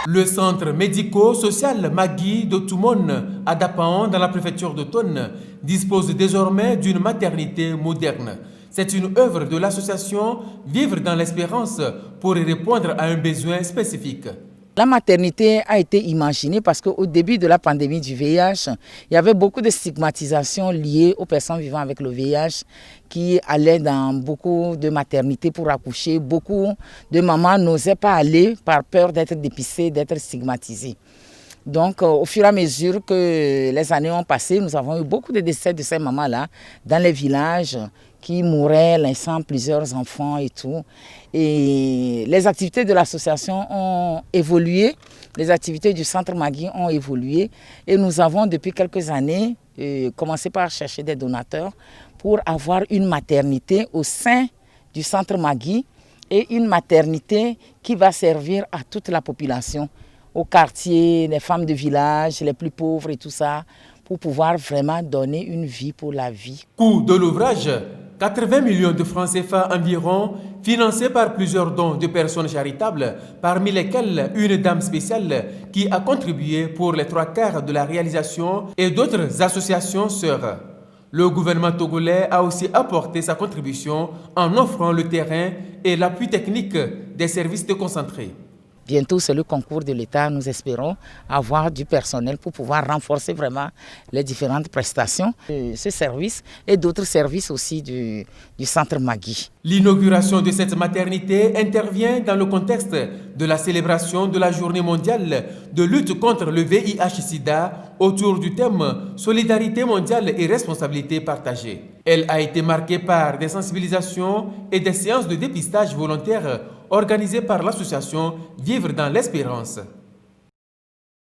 Le centre médico-social Magui de Toumone à Dapaon, dans la préfecture de Tonne, dispose désormais d'une maternité moderne. C'est une œuvre de l'association Vivre dans l'espérance pour y répondre à un besoin spécifique. La maternité a été imaginée parce qu'au début de la pandémie du VIH, il y avait beaucoup de stigmatisation liée aux personnes vivant avec le VIH qui allaient dans beaucoup de maternités pour accoucher. Beaucoup de mamans n'osaient pas aller par peur d'être dépistées, d'être stigmatisées. Donc, au fur et à mesure que les années ont passé, nous avons eu beaucoup de décès de ces mamans-là dans les villages qui mouraient, laissant plusieurs enfants et tout. Et les activités de l'association ont évolué, les activités du centre Magui ont évolué. Et nous avons depuis quelques années commencé par chercher des donateurs pour avoir une maternité au sein du centre Magui et une maternité qui va servir à toute la population, au quartier, les femmes de village, les plus pauvres et tout ça, pour pouvoir vraiment donner une vie pour la vie. Coût de l'ouvrage, 80 millions de francs CFA environ, financés par plusieurs dons de personnes charitables, parmi lesquelles une dame spéciale qui a contribué pour les 3/4 de la réalisation et d'autres associations sœurs. Le gouvernement togolais a aussi apporté sa contribution en offrant le terrain et l'appui technique des services déconcentrés. Bientôt, c'est le concours de l'État. Nous espérons avoir du personnel pour pouvoir renforcer vraiment les différentes prestations de ce service et d'autres services aussi du centre Magui. L'inauguration de cette maternité intervient dans le contexte de la célébration de la Journée mondiale de lutte contre le VIH-Sida autour du thème Solidarité mondiale et responsabilité partagée. Elle a été marquée par des sensibilisations et des séances de dépistage volontaire organisées par l'association Vivre dans l'espérance.